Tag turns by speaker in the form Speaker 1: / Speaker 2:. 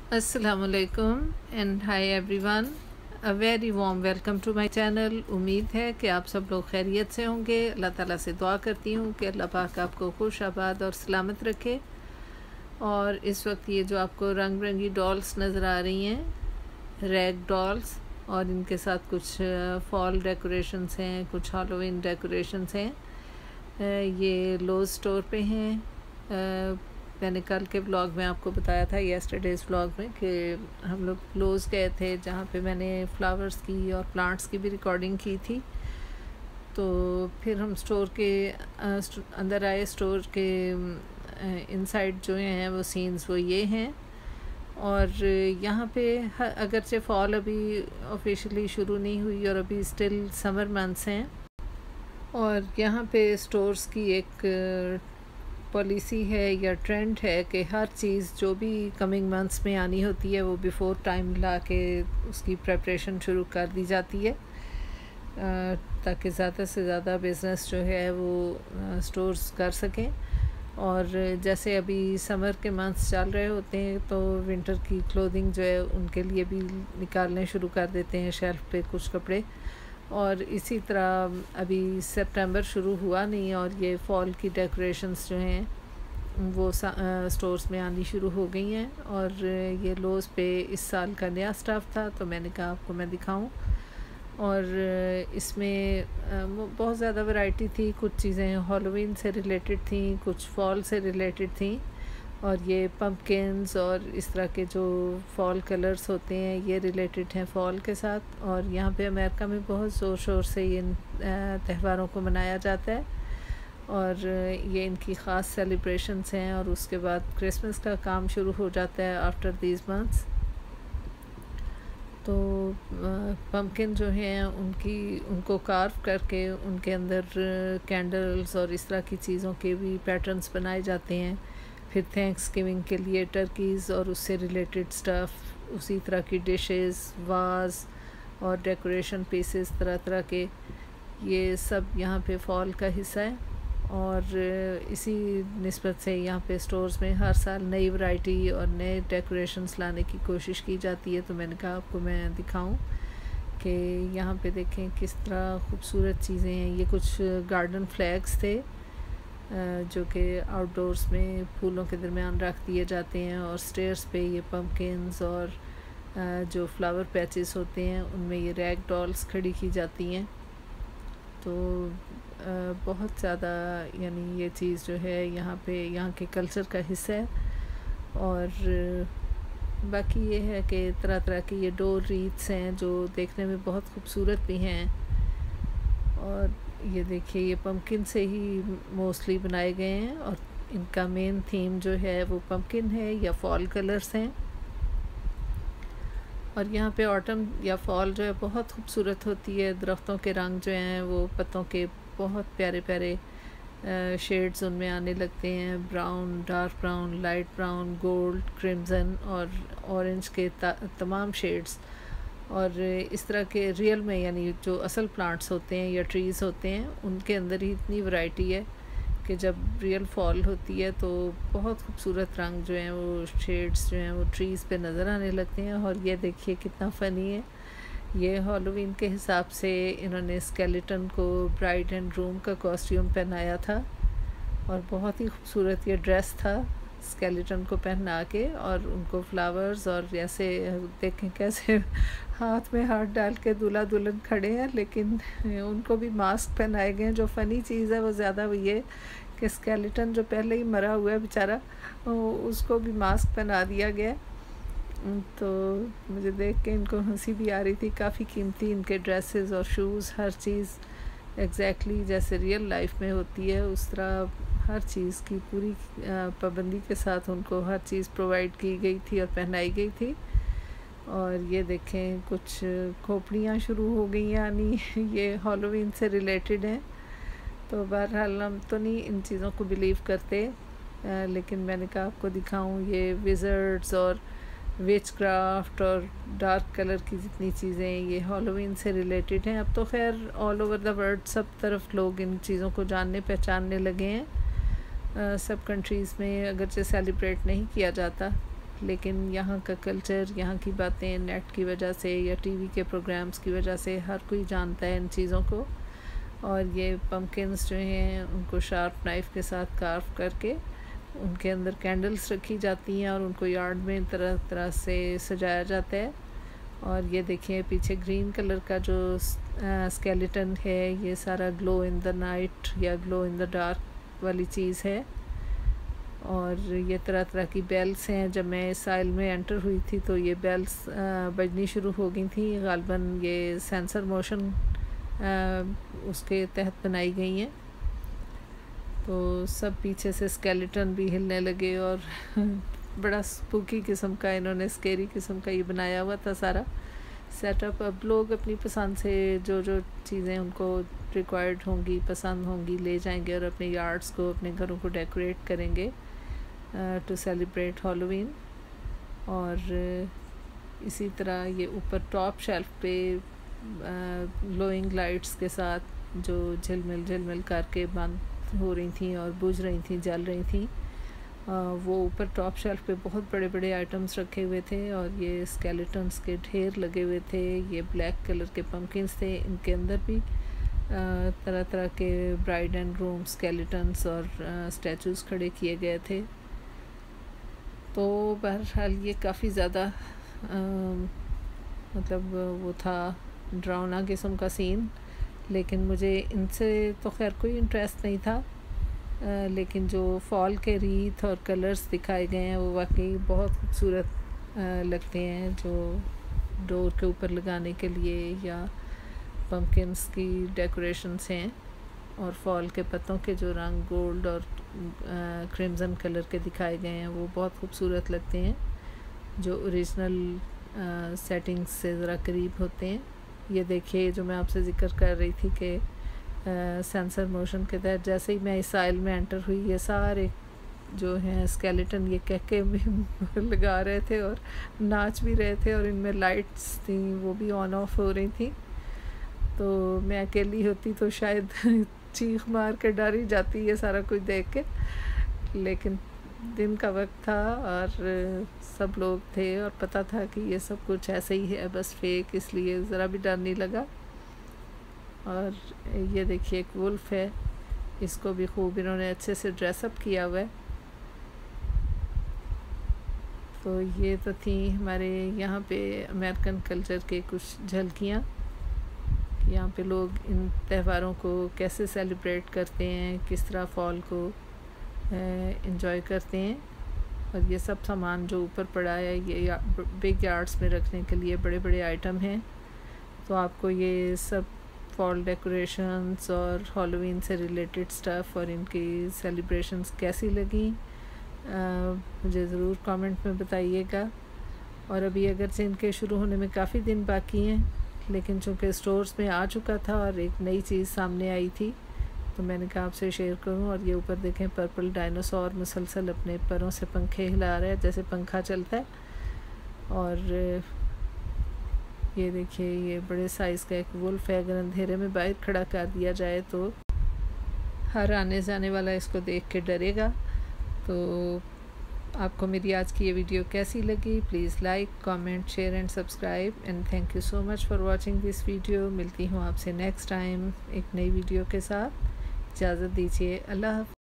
Speaker 1: अस्सलामुअलैकुम and hi everyone, a very warm welcome to my channel. उम्मीद है कि आप सब लोग खैरियत से होंगे। अल्लाह ताला से दुआ करती हूँ कि अल्लाह पाक आपको खुश आबाद और सलामत रखे। और इस वक्त ये जो आपको रंग बिरंगी डॉल्स नज़र आ रही हैं, रैग डॉल्स, और इनके साथ कुछ फॉल डेकोरेशंस हैं, कुछ हैलोवीन डेकोरेशंस हैं। ये लोज स्टोर पे हैं। मैंने कल के व्लॉग में आपको बताया था, येस्टरडेज़ व्लॉग में, कि हम लोग लोज गए थे जहाँ पे मैंने फ्लावर्स की और प्लांट्स की भी रिकॉर्डिंग की थी। तो फिर हम स्टोर के अंदर आए। स्टोर के इनसाइड जो हैं वो सीन्स वो ये हैं। और यहाँ पे अगरचे फॉल अभी ऑफिशियली शुरू नहीं हुई और अभी स्टिल समर मंथ्स हैं। और यहाँ पे स्टोर्स की एक पॉलिसी है या ट्रेंड है कि हर चीज़ जो भी कमिंग मंथ्स में आनी होती है वो बिफ़ोर टाइम ला के उसकी प्रेपरेशन शुरू कर दी जाती है, ताकि ज़्यादा से ज़्यादा बिज़नेस जो है वो स्टोर्स कर सकें। और जैसे अभी समर के मंथ्स चल रहे होते हैं तो विंटर की क्लोथिंग जो है उनके लिए भी निकालने शुरू कर देते हैं शेल्फ पे कुछ कपड़े। और इसी तरह अभी सितंबर शुरू हुआ नहीं और ये फॉल की डेकोरेशंस जो हैं वो स्टोर्स में आनी शुरू हो गई हैं। और ये लोज पे इस साल का नया स्टाफ था तो मैंने कहा आपको मैं दिखाऊं। और इसमें बहुत ज़्यादा वैरायटी थी। कुछ चीज़ें हैलोवीन से रिलेटेड थी, कुछ फॉल से रिलेटेड थी। और ये पम्पकिन्स और इस तरह के जो फॉल कलर्स होते हैं ये रिलेटेड हैं फॉल के साथ। और यहाँ पे अमेरिका में बहुत ज़ोर शोर से ये त्योहारों को मनाया जाता है और ये इनकी ख़ास सेलिब्रेशंस हैं। और उसके बाद क्रिसमस का काम शुरू हो जाता है आफ्टर दीज मंथ्स। तो पम्पकिन जो हैं उनको कार्व करके उनके अंदर कैंडल्स और इस तरह की चीज़ों के भी पैटर्न्स बनाए जाते हैं। फिर थैंक्स गिविंग के लिए टर्कीज़ और उससे रिलेटेड स्टफ़, उसी तरह की डिशेस, वाज और डेकोरेशन पीसेस तरह तरह के, ये सब यहाँ पे फॉल का हिस्सा है। और इसी निस्बत से यहाँ पे स्टोर्स में हर साल नई वैरायटी और नए डेकोरेशंस लाने की कोशिश की जाती है। तो मैंने कहा आपको मैं दिखाऊं कि यहाँ पे देखें किस तरह खूबसूरत चीज़ें हैं। ये कुछ गार्डन फ्लैग्स थे जो कि आउटडोर्स में फूलों के दरमियान रख दिए जाते हैं। और स्टेयर्स पे ये पम्पकिन्स और जो फ्लावर पैचेस होते हैं उनमें ये रैग डॉल्स खड़ी की जाती हैं। तो बहुत ज़्यादा यानी ये चीज़ जो है यहाँ पे यहाँ के कल्चर का हिस्सा है। और बाकी ये है कि तरह तरह के ये डोर रीथ्स हैं जो देखने में बहुत खूबसूरत भी हैं। और ये देखिए ये पम्पकिन से ही मोस्टली बनाए गए हैं और इनका मेन थीम जो है वो पम्पकिन है या फॉल कलर्स हैं। और यहाँ पे ऑटम या फॉल जो है बहुत खूबसूरत होती है। दरख्तों के रंग जो हैं वो पत्तों के बहुत प्यारे प्यारे शेड्स उनमें आने लगते हैं। Brown, dark brown, light brown, gold, crimson और ऑरेंज के तमाम शेड्स। और इस तरह के रियल में यानी जो असल प्लांट्स होते हैं या ट्रीज़ होते हैं उनके अंदर ही इतनी वैरायटी है कि जब रियल फॉल होती है तो बहुत खूबसूरत रंग जो हैं वो शेड्स जो हैं वो ट्रीज़ पे नज़र आने लगते हैं। और ये देखिए कितना फ़नी है, ये हैलोवीन के हिसाब से इन्होंने स्केलेटन को ब्राइड एंड ग्रूम का कॉस्ट्यूम पहनाया था और बहुत ही खूबसूरत ये ड्रेस था स्केलेटन को पहना के। और उनको फ्लावर्स और जैसे देखें कैसे हाथ में हाथ डाल के दूल्हा दुल्हन खड़े हैं, लेकिन उनको भी मास्क पहनाए गए हैं। जो फ़नी चीज़ है वो ज़्यादा वो ये कि स्केलेटन जो पहले ही मरा हुआ है बेचारा, उसको भी मास्क पहना दिया गया। तो मुझे देख के इनको हंसी भी आ रही थी। काफ़ी कीमती इनके ड्रेसेस और शूज़, हर चीज़ एग्जैक्टली जैसे रियल लाइफ में होती है उस तरह हर चीज़ की पूरी पाबंदी के साथ उनको हर चीज़ प्रोवाइड की गई थी और पहनाई गई थी। और ये देखें कुछ खोपड़ियाँ शुरू हो गई यानी ये हैलोवीन से रिलेटेड हैं। तो बहरहाल हम तो नहीं इन चीज़ों को बिलीव करते, लेकिन मैंने कहा आपको दिखाऊं। ये विज़र्ड्स और विच क्राफ्ट और डार्क कलर की जितनी चीज़ें ये हैलोवीन से रिलेटेड हैं। अब तो खैर ऑल ओवर द वर्ल्ड सब तरफ लोग इन चीज़ों को जानने पहचानने लगे हैं। सब कंट्रीज़ में अगरचे सेलिब्रेट नहीं किया जाता लेकिन यहाँ का कल्चर, यहाँ की बातें नेट की वजह से या टीवी के प्रोग्राम्स की वजह से हर कोई जानता है इन चीज़ों को। और ये पम्पकिन्स जो हैं उनको शार्प नाइफ़ के साथ कार्व करके उनके अंदर कैंडल्स रखी जाती हैं और उनको यार्ड में तरह तरह से सजाया जाता है। और ये देखिए पीछे ग्रीन कलर का जो स्केलेटन है, ये सारा ग्लो इन द नाइट या ग्लो इन द डार्क वाली चीज़ है। और ये तरह तरह की बेल्स हैं। जब मैं इस साइल में एंटर हुई थी तो ये बेल्स बजनी शुरू हो गई थी। गालबन ये सेंसर मोशन उसके तहत बनाई गई हैं। तो सब पीछे से स्केलेटन भी हिलने लगे और बड़ा स्पूकी किस्म का, इन्होंने स्केरी किस्म का ये बनाया हुआ था सारा सेटअप। अब लोग अपनी पसंद से जो जो चीज़ें उनको रिक्वायर्ड होंगी, पसंद होंगी, ले जाएंगे और अपने यार्ड्स को, अपने घरों को डेकोरेट करेंगे टू सेलिब्रेट हैलोवीन। और इसी तरह ये ऊपर टॉप शेल्फ पे ग्लोइंग लाइट्स के साथ जो झिलमिल करके बंद हो रही थी और बुझ रही थी, जल रही थी, वो ऊपर टॉप शेल्फ पे बहुत बड़े बड़े आइटम्स रखे हुए थे और ये स्केलेटन्स के ढेर लगे हुए थे। ये ब्लैक कलर के पम्पकिन्स थे, इनके अंदर भी तरह तरह के ब्राइड एंड ग्रूम स्केलेटन्स और स्टैचूज़ खड़े किए गए थे। तो बहरहाल ये काफ़ी ज़्यादा मतलब वो था डरावना किस्म का सीन, लेकिन मुझे इनसे तो खैर कोई इंटरेस्ट नहीं था। लेकिन जो फॉल के रीथ और कलर्स दिखाए गए हैं वो वाकई बहुत खूबसूरत लगते हैं, जो डोर के ऊपर लगाने के लिए या पम्पकिन्स की डेकोरेशंस हैं। और फॉल के पत्तों के जो रंग गोल्ड और क्रिम्ज़न कलर के दिखाए गए हैं वो बहुत खूबसूरत लगते हैं, जो ओरिजिनल सेटिंग्स से ज़रा करीब होते हैं। ये देखिए जो मैं आपसे ज़िक्र कर रही थी कि सेंसर मोशन के तहत जैसे ही मैं इस आइल में एंटर हुई, ये सारे जो हैं स्केलेटन ये कहके भी लगा रहे थे और नाच भी रहे थे और इनमें लाइट्स थी वो भी ऑन ऑफ हो रही थी। तो मैं अकेली होती तो शायद चीख मार के डर ही जाती ये सारा कुछ देख के, लेकिन दिन का वक्त था और सब लोग थे और पता था कि ये सब कुछ ऐसे ही है, बस फेक, इसलिए ज़रा भी डर नहीं लगा। और ये देखिए एक वुल्फ है, इसको भी खूब इन्होंने अच्छे से ड्रेसअप किया हुआ है। तो ये तो थी हमारे यहाँ पे अमेरिकन कल्चर के कुछ झलकियाँ, यहाँ पे लोग इन त्योहारों को कैसे सेलिब्रेट करते हैं, किस तरह फॉल को एंजॉय करते हैं। और ये सब सामान जो ऊपर पड़ा है ये बिग यार्ड्स में रखने के लिए बड़े बड़े आइटम हैं। तो आपको ये सब फॉल डेकोरेशंस और हैलोवीन से रिलेटेड स्टफ़ और इनकी सेलिब्रेशंस कैसी लगी मुझे ज़रूर कमेंट में बताइएगा। और अभी अगरचे इनके शुरू होने में काफ़ी दिन बाकी हैं, लेकिन चूँकि स्टोर्स में आ चुका था और एक नई चीज़ सामने आई थी तो मैंने कहा आपसे शेयर करूं। और ये ऊपर देखें पर्पल डायनासोर मुसलसल अपने पैरों से पंखे हिला रहा है जैसे पंखा चलता है। और ये देखिए ये बड़े साइज़ का एक वुल्फ है, अगर अंधेरे में बाहर खड़ा कर दिया जाए तो हर आने जाने वाला इसको देख के डरेगा। तो आपको मेरी आज की ये वीडियो कैसी लगी, please like, comment, share and subscribe and thank you so much for watching this video. मिलती हूँ आपसे नेक्स्ट टाइम एक नई वीडियो के साथ। इजाज़त दीजिए, अल्लाह हाफ़िज़।